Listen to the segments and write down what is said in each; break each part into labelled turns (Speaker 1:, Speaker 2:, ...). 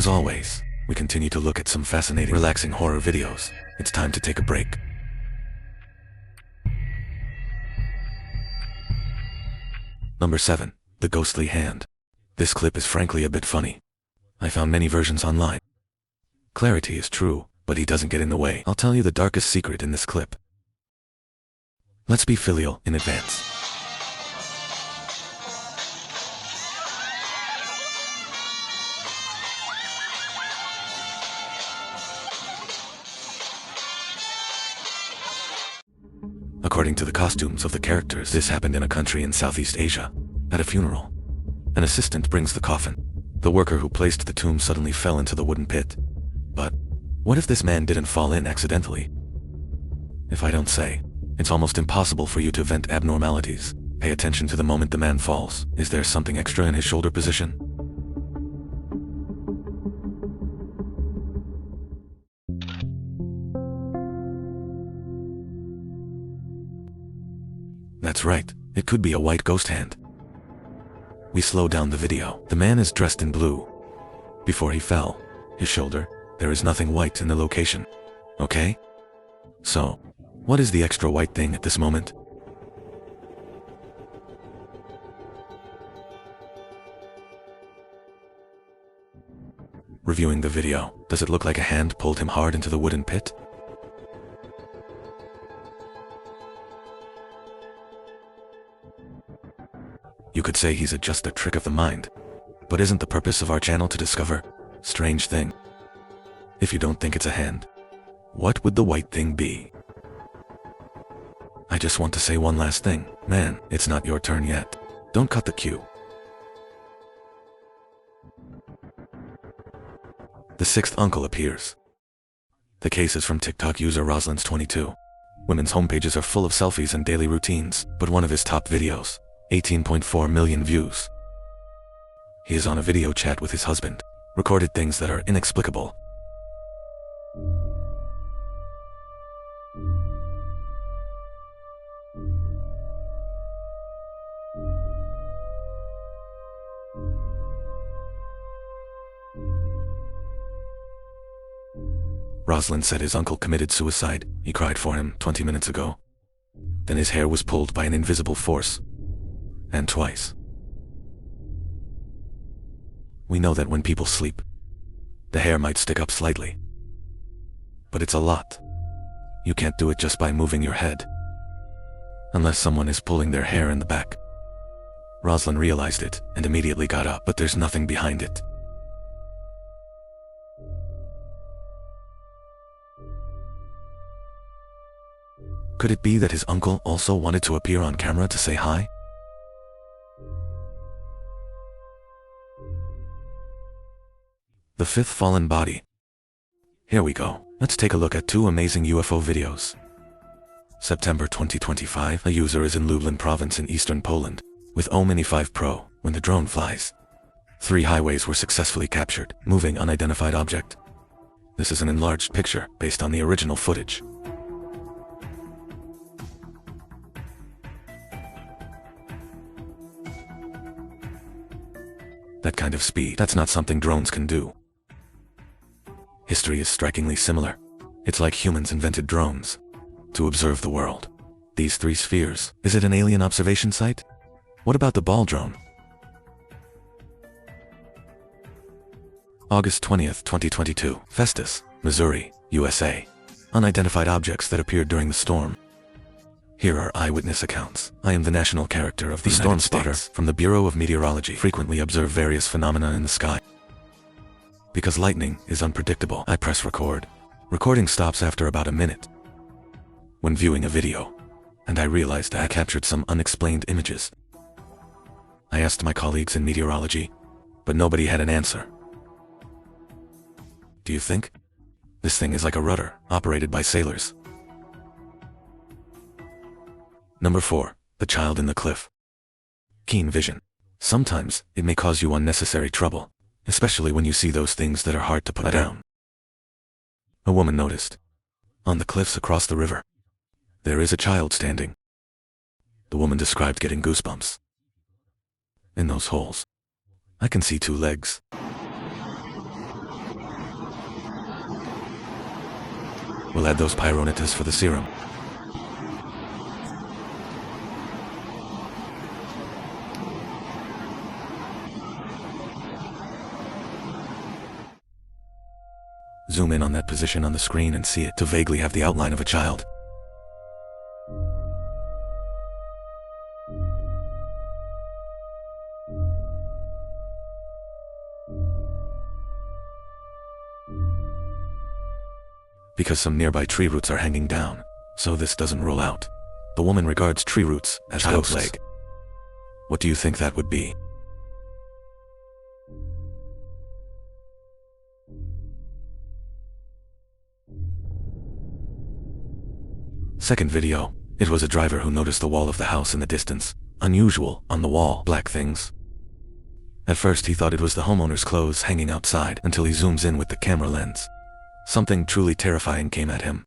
Speaker 1: As always, we continue to look at some fascinating, relaxing horror videos. It's time to take a break. Number 7. The Ghostly Hand. This clip is frankly a bit funny. I found many versions online. Clarity is true, but he doesn't get in the way. I'll tell you the darkest secret in this clip. Let's be filial in advance. According to the costumes of the characters, this happened in a country in Southeast Asia. At a funeral, an assistant brings the coffin. The worker who placed the tomb suddenly fell into the wooden pit. But what if this man didn't fall in accidentally? If I don't say, it's almost impossible for you to vent abnormalities. Pay attention to the moment the man falls. Is there something extra in his shoulder position? That's right, it could be a white ghost hand. We slow down the video. The man is dressed in blue. Before he fell, his shoulder, there is nothing white in the location. Okay? So, what is the extra white thing at this moment? Reviewing the video, does it look like a hand pulled him hard into the wooden pit? You could say he's just a trick of the mind. But isn't the purpose of our channel to discover strange thing? If you don't think it's a hand, what would the white thing be? I just want to say one last thing. Man, it's not your turn yet. Don't cut the cue. The sixth uncle appears. The case is from TikTok user Roslyn's22. Women's homepages are full of selfies and daily routines, but one of his top videos, 18.4 million views. He is on a video chat with his husband, recorded things that are inexplicable. Roslyn said his uncle committed suicide. He cried for him 20 minutes ago. Then his hair was pulled by an invisible force. And twice. We know that when people sleep, the hair might stick up slightly. But it's a lot. You can't do it just by moving your head. Unless someone is pulling their hair in the back. Roslyn realized it and immediately got up, but there's nothing behind it. Could it be that his uncle also wanted to appear on camera to say hi? The fifth fallen body. Here we go. Let's take a look at two amazing UFO videos. September 2025, a user is in Lublin province in eastern Poland with O Mini 5 Pro when the drone flies. 3 highways were successfully captured, moving unidentified object. This is an enlarged picture based on the original footage. That kind of speed, that's not something drones can do. History is strikingly similar. It's like humans invented drones to observe the world. These 3 spheres, is it an alien observation site? What about the ball drone? August 20th, 2022, Festus, Missouri, USA. Unidentified objects that appeared during the storm. Here are eyewitness accounts. I am the national character of the storm spotter from the Bureau of Meteorology. Frequently observe various phenomena in the sky. Because lightning is unpredictable, I press record. Recording stops after about a minute. When viewing a video, and I realized I captured some unexplained images. I asked my colleagues in meteorology, but nobody had an answer. Do you think? This thing is like a rudder, operated by sailors. Number 4. The child in the cliff. Keen vision. Sometimes, it may cause you unnecessary trouble, especially when you see those things that are hard to put down. A woman noticed. On the cliffs across the river, there is a child standing. The woman described getting goosebumps. In those holes, I can see 2 legs. We'll add those pyronitas for the serum. Zoom in on that position on the screen and see it to vaguely have the outline of a child. Because some nearby tree roots are hanging down, so this doesn't rule out. The woman regards tree roots as ghosts. Leg. What do you think that would be? Second video. It was a driver who noticed the wall of the house in the distance. Unusual, on the wall, black things. At first he thought it was the homeowner's clothes hanging outside until he zooms in with the camera lens. Something truly terrifying came at him.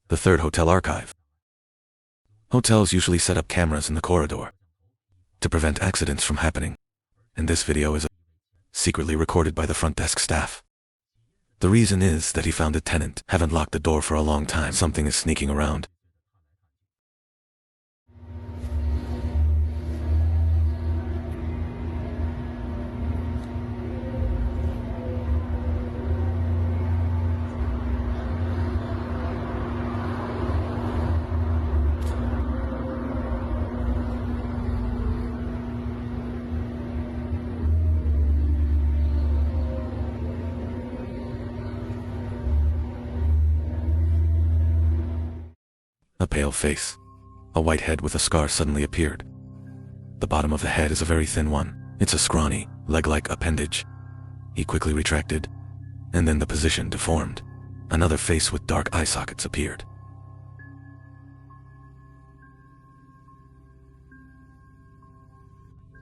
Speaker 1: The third hotel archive. Hotels usually set up cameras in the corridor to prevent accidents from happening, and this video is secretly recorded by the front desk staff. The reason is that he found a tenant haven't locked the door for a long time. Something is sneaking around. A pale face. A white head with a scar suddenly appeared. The bottom of the head is a very thin one. It's a scrawny, leg-like appendage. He quickly retracted, and then the position deformed. Another face with dark eye sockets appeared.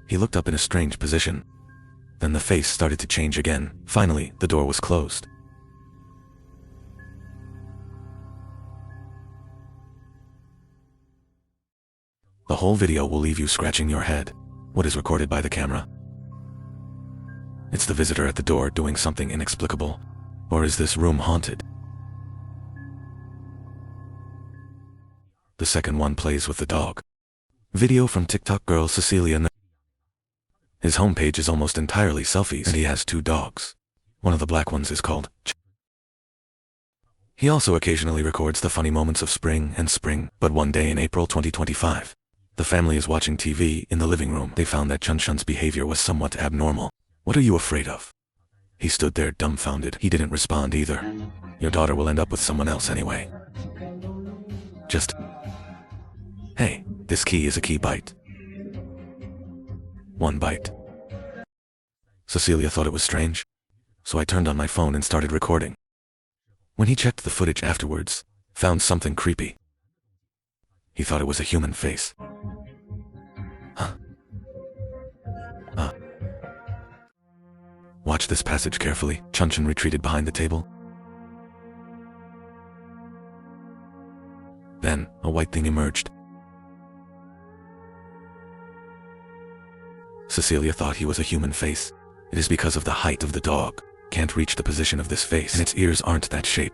Speaker 1: He looked up in a strange position. Then the face started to change again. Finally, the door was closed. The whole video will leave you scratching your head. What is recorded by the camera? It's the visitor at the door doing something inexplicable. Or is this room haunted? The second one plays with the dog. Video from TikTok girl Cecilia. His homepage is almost entirely selfies, and he has 2 dogs. One of the black ones is called Chunchun. He also occasionally records the funny moments of spring, but one day in April 2025, the family is watching TV in the living room. They found that Chunchun's behavior was somewhat abnormal. What are you afraid of? He stood there dumbfounded. He didn't respond either. Your daughter will end up with someone else anyway. Just... Hey, this key is a key bite. 1 bite. Cecilia thought it was strange, so I turned on my phone and started recording. When he checked the footage afterwards, found something creepy. He thought it was a human face. Watch this passage carefully. Chunchun retreated behind the table. Then, a white thing emerged. Cecilia thought he was a human face. It is because of the height of the dog. Can't reach the position of this face, and its ears aren't that shape.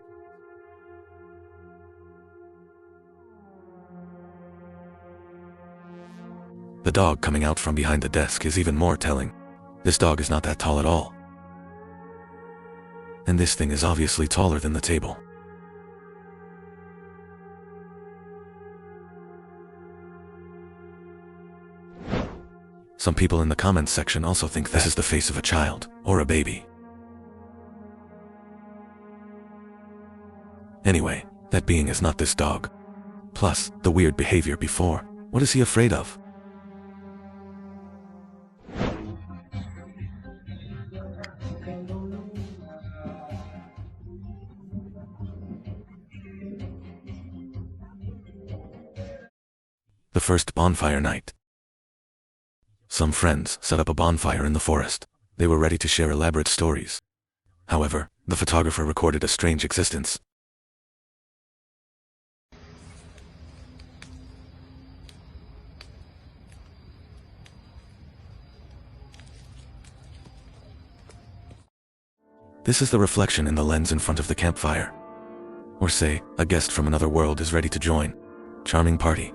Speaker 1: The dog coming out from behind the desk is even more telling. This dog is not that tall at all. And this thing is obviously taller than the table. Some people in the comments section also think this is the face of a child, or a baby. Anyway, that being is not this dog. Plus, the weird behavior before. What is he afraid of? The first bonfire night. Some friends set up a bonfire in the forest. They were ready to share elaborate stories. However, the photographer recorded a strange existence. This is the reflection in the lens in front of the campfire. Or say, a guest from another world is ready to join. Charming party.